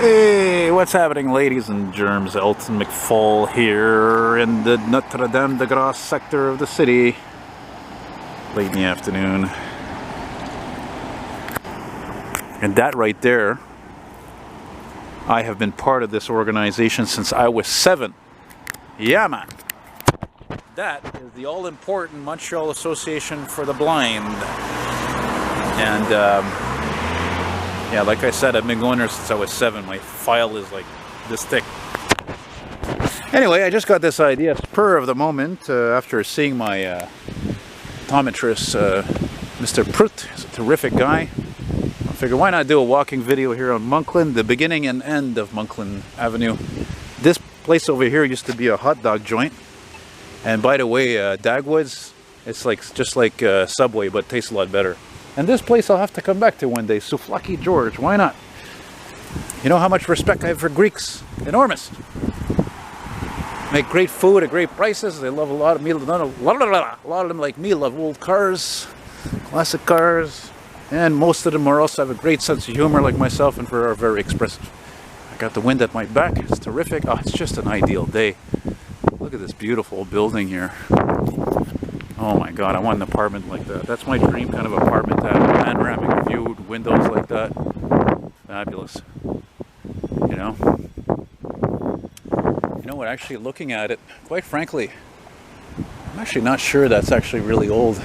Hey, what's happening, ladies and germs? Elton McFall here in the Notre-Dame de Grâce sector of the city. Late in the afternoon. And that right there, I have been part of this organization since I was 7. Yeah, man. That is the all-important Montreal Association for the Blind. And yeah, like I said, I've been going there since I was 7. My file is like this thick. Anyway, I just got this idea, spur of the moment, after seeing my optometrist, Mr. Prut. He's a terrific guy. I figured, why not do a walking video here on Monkland, the beginning and end of Monkland Avenue. This place over here used to be a hot dog joint. And by the way, Dagwood's, it's like just like Subway, but tastes a lot better. And this place I'll have to come back to one day. Souvlaki George, why not? You know how much respect I have for Greeks? Enormous. Make great food at great prices. They love a lot of me. A lot of them, like me, love old cars, classic cars, and most of them are also have a great sense of humor, like myself, and are very expressive. I got the wind at my back. It's terrific. Oh, it's just an ideal day. Look at this beautiful building here. Oh my God, I want an apartment like that. That's my dream kind of apartment, to have a panoramic view, windows like that. Fabulous. You know? You know what, actually looking at it, quite frankly, I'm actually not sure that's actually really old.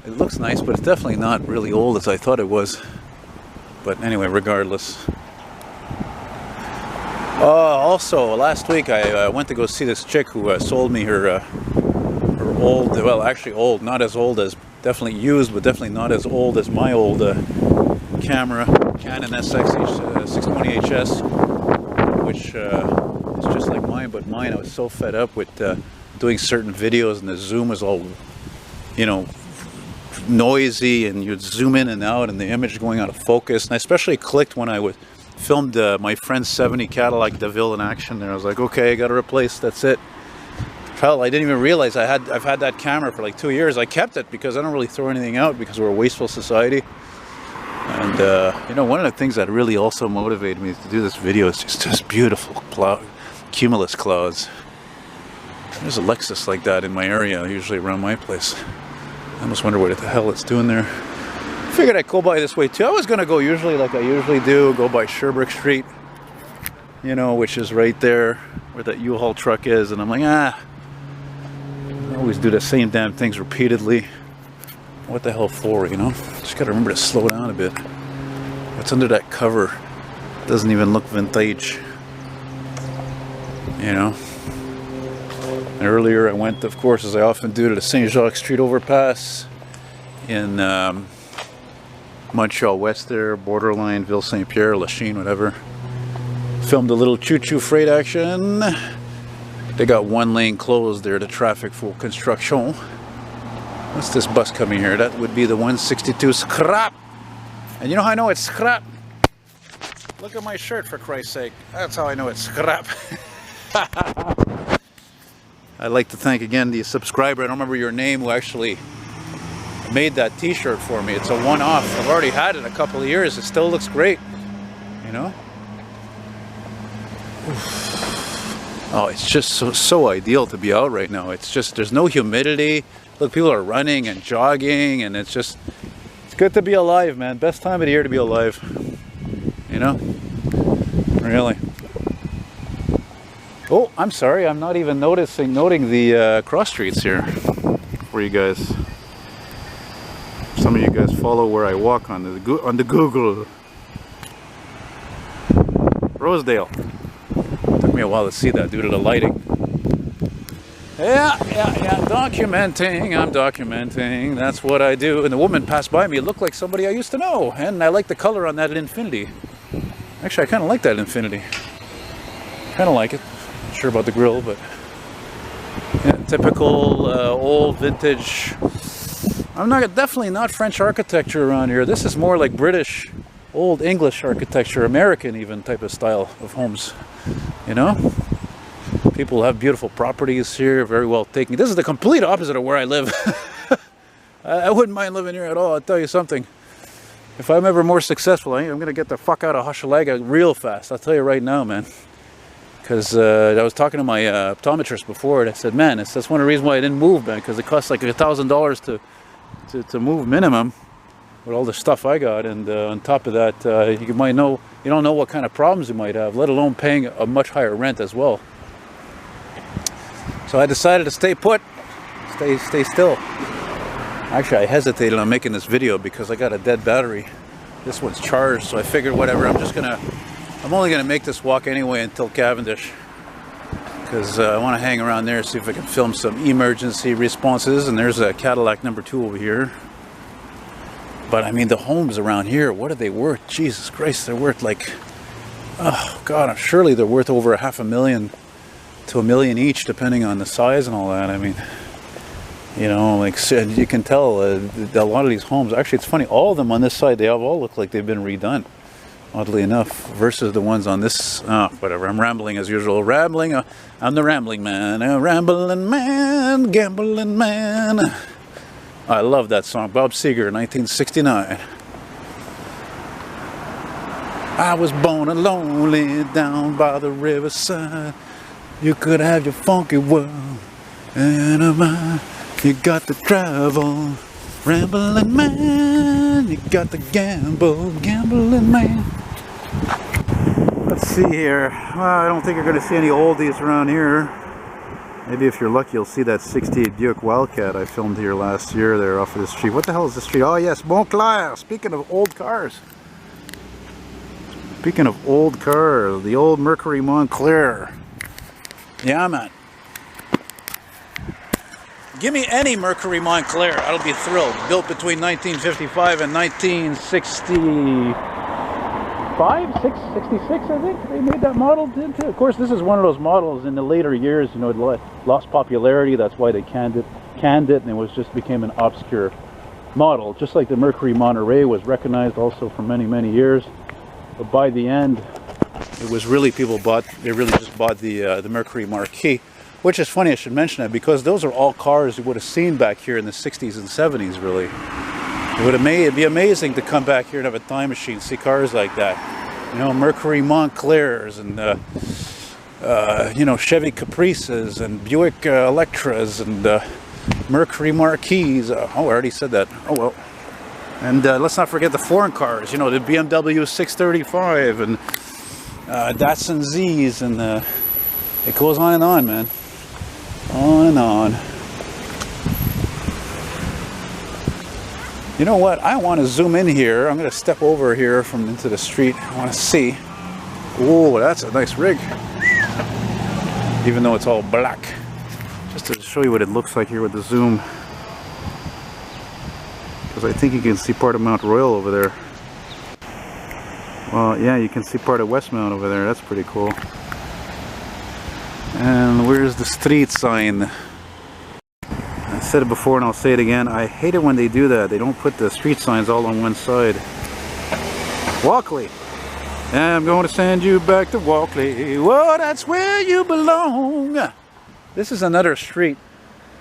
It looks nice, but it's definitely not really old as I thought it was. But anyway, regardless. Also, last week I went to go see this chick who sold me her old, well, actually old, not as old as, definitely used, but definitely not as old as my old camera, Canon SX 620 HS, which is just like mine, but mine I was so fed up with doing certain videos, and the zoom was all, you know, noisy, and you'd zoom in and out, and the image going out of focus. And I especially clicked when I filmed my friend's 70 Cadillac DeVille in action there. I was like, okay, I got to replace, that's it. Hell, I didn't even realize I've had that camera for like 2 years. I kept it because I don't really throw anything out because we're a wasteful society. And you know, one of the things that really also motivated me to do this video is just this beautiful cumulus clouds. There's a Lexus like that in my area, usually around my place. I almost wonder what the hell it's doing there. I figured I'd go by this way too. I was gonna go usually like I usually do, go by Sherbrooke Street, you know, which is right there where that U-Haul truck is, and I'm like, I always do the same damn things repeatedly. What the hell for, you know? Just gotta remember to slow down a bit. What's under that cover? Doesn't even look vintage, you know? And earlier I went, of course, as I often do, to the St. Jacques Street overpass in Montreal West there, borderline Ville St. Pierre, Lachine, whatever. Filmed a little choo-choo freight action. They got one lane closed there to traffic for construction. What's this bus coming here? That would be the 162 scrap. And you know how I know it's scrap? Look at my shirt, for Christ's sake. That's how I know it's scrap. I'd like to thank again the subscriber, I don't remember your name, who actually made that t-shirt for me. It's a one-off. I've already had it a couple of years. It still looks great, you know? Oh, it's just so ideal to be out right now. It's just, there's no humidity. Look, people are running and jogging, and it's good to be alive, man. Best time of the year to be alive, you know? Really. Oh, I'm sorry, I'm not even noting the cross streets here for you guys. Some of you guys follow where I walk on the Google. Rosedale. Took me a while to see that due to the lighting. Yeah, documenting, I'm documenting, that's what I do. And the woman passed by me, it looked like somebody I used to know, and I like the color on that Infinity. Actually, I kind of like that Infinity. Kind of like it. Not sure about the grill, but yeah, typical old vintage. Definitely not French architecture around here. This is more like British, old English architecture, American even type of style of homes, you know? People have beautiful properties here, very well taken. This is the complete opposite of where I live. I wouldn't mind living here at all, I'll tell you something. if I'm ever more successful, I'm going to get the fuck out of Hochelaga real fast. I'll tell you right now, man. Because I was talking to my optometrist before, and I said, man, that's one of the reasons why I didn't move, man, because it costs like $1,000 to move minimum with all the stuff I got, and on top of that, you don't know what kind of problems you might have, let alone paying a much higher rent as well. So I decided to stay put, stay still. Actually, I hesitated on making this video because I got a dead battery. This one's charged, so I figured whatever, I'm only gonna make this walk anyway until Cavendish, because I want to hang around there, see if I can film some emergency responses. And there's a Cadillac number 2 over here. But I mean, the homes around here, what are they worth? Jesus Christ, they're worth like, oh God, surely they're worth over $500,000 to $1 million each, depending on the size and all that. I mean, you know, like you can tell a lot of these homes, actually it's funny, all of them on this side, they all look like they've been redone, oddly enough, versus the ones on this, whatever, I'm rambling as usual, I'm the rambling man, a rambling man, gambling man. I love that song, Bob Seger, 1969. I was born lonely down by the riverside. You could have your funky world and a mind. You got to travel, rambling man. You got to gamble, gambling man. Let's see here. Well, I don't think you're going to see any oldies around here. Maybe if you're lucky, you'll see that 68 Buick Wildcat I filmed here last year there off of the street. What the hell is this street? Oh yes, Montclair. Speaking of old cars. Speaking of old cars, the old Mercury Montclair. Yeah, man. Give me any Mercury Montclair, I'll be thrilled. Built between 1955 and 1965, 66, I think they made that model. Of course, this is one of those models in the later years, you know, it lost popularity. That's why they canned it, and it became an obscure model. Just like the Mercury Monterey was recognized also for many, many years. But by the end, it was really they really just bought the Mercury Marquis. Which is funny, I should mention that, because those are all cars you would have seen back here in the 60s and 70s, really. It'd be amazing to come back here and have a time machine, see cars like that. You know, Mercury Montclairs and, you know, Chevy Caprices and Buick Electras and Mercury Marquis. Oh, I already said that. Oh, well. And let's not forget the foreign cars, you know, the BMW 635 and Datsun Zs, and it goes on and on, man. On and on. You know what? I want to zoom in here. I'm going to step over here from into the street. I want to see. Oh, that's a nice rig. Even though it's all black. Just to show you what it looks like here with the zoom. Because I think you can see part of Mount Royal over there. Well, yeah, you can see part of Westmount over there. That's pretty cool. And where's the street sign? I said it before and I'll say it again. I hate it when they do that. They don't put the street signs all on one side. Walkley. I'm going to send you back to Walkley. Whoa, that's where you belong. This is another street,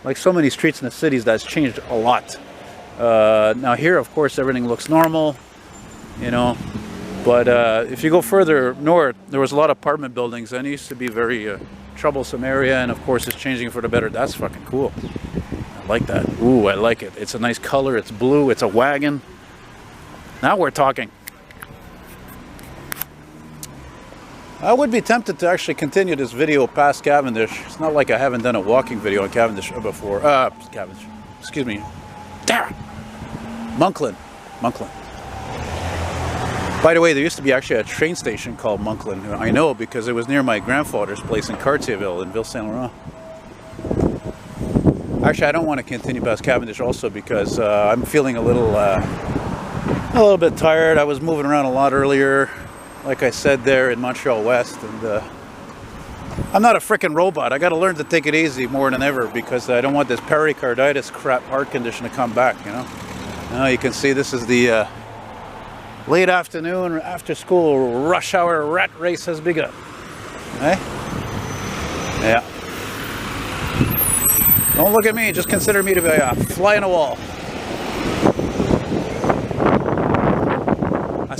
like so many streets in the cities, that's changed a lot. Now here, of course, everything looks normal, you know. But if you go further north, there was a lot of apartment buildings, and it used to be very troublesome area, and of course it's changing for the better. That's fucking cool. I like that. Ooh, I like it. It's a nice color. It's blue. It's a wagon. Now we're talking. I would be tempted to actually continue this video past Cavendish. It's not like I haven't done a walking video on Cavendish before. Cavendish. Excuse me. Monkland. By the way, there used to be actually a train station called Monkland. I know because it was near my grandfather's place in Cartierville in Ville Saint Laurent. Actually, I don't want to continue past Cavendish also because I'm feeling a little bit tired. I was moving around a lot earlier, like I said there in Montreal'S, and I'm not a freaking robot. I got to learn to take it easy more than ever because I don't want this pericarditis crap heart condition to come back. You know. Now you can see this is the late afternoon, after school rush hour rat race has begun. Eh? Yeah. Don't look at me, just consider me to be a fly on a wall.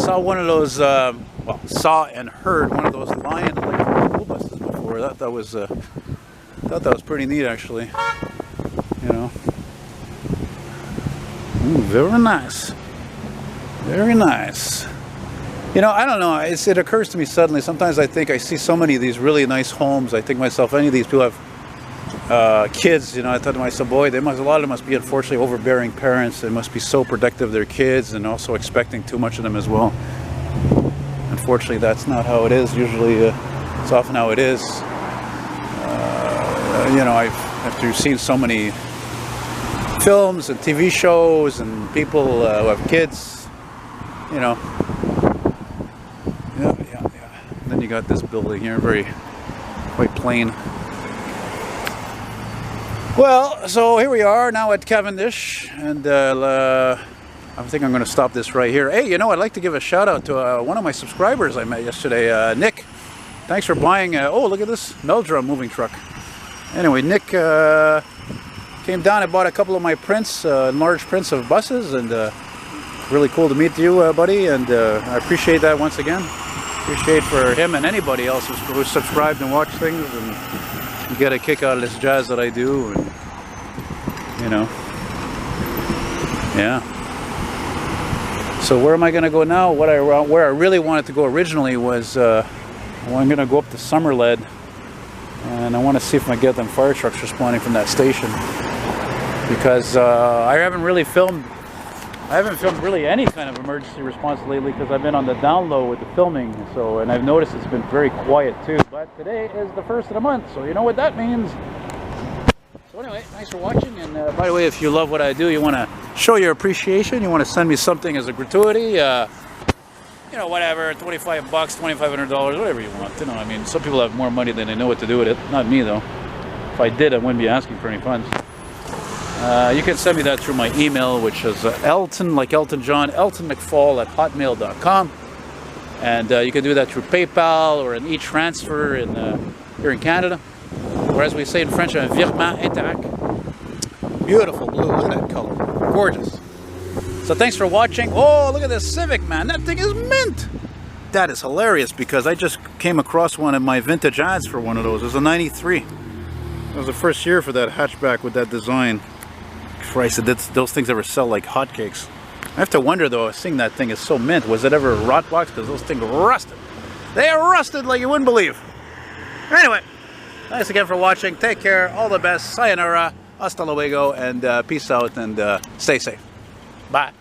saw one of those, well, saw and heard one of those lion electric school buses before. That was thought that was pretty neat, actually. You know. Ooh, very nice. Very nice. You know, I don't know. It occurs to me suddenly. Sometimes I think I see so many of these really nice homes. I think to myself, any of these people have kids. You know, I thought to myself, boy, a lot of them must be unfortunately overbearing parents. They must be so protective of their kids and also expecting too much of them as well. Unfortunately, that's not how it is. Usually, it's often how it is. You know, after seen so many films and TV shows and people who have kids, you know. Yeah. And then you got this building here, quite plain. Well, so here we are now at Cavendish, and I think I'm going to stop this right here. Hey, you know, I'd like to give a shout out to one of my subscribers I met yesterday, Nick. Thanks for buying. Oh, look at this Meldrum moving truck. Anyway, Nick came down and bought a couple of my prints, enlarged prints of buses, and really cool to meet you, buddy. And I appreciate that once again. Appreciate for him and anybody else who's subscribed and watched things and get a kick out of this jazz that I do, and you know, yeah. So where am I going to go now? Where I really wanted to go originally was, well, I'm going to go up to Summerled, and I want to see if I get them fire trucks responding from that station, because I haven't filmed really any kind of emergency response lately because I've been on the down low with the filming. So, and I've noticed it's been very quiet too. But today is the 1st of the month, so you know what that means. So anyway, thanks for watching. And by the way, if you love what I do, you want to show your appreciation, you want to send me something as a gratuity, you know, whatever, $25, $2,500, whatever you want. You know, I mean, some people have more money than they know what to do with it. Not me though. If I did, I wouldn't be asking for any funds. You can send me that through my email, which is Elton, like Elton John, eltonmcfall @hotmail.com. And you can do that through PayPal or an e-transfer here in Canada. Or as we say in French, un virement interact. Beautiful blue, look at that color. Gorgeous. So thanks for watching. Oh, look at this Civic, man. That thing is mint. That is hilarious because I just came across one of my vintage ads for one of those. It was a 93. It was the first year for that hatchback with that design. Christ, did those things ever sell like hotcakes? I have to wonder though, seeing that thing is so mint, was it ever a rot box? Because those things rusted. They are rusted like you wouldn't believe. Anyway, thanks again for watching. Take care. All the best. Sayonara. Hasta luego. And peace out and stay safe. Bye.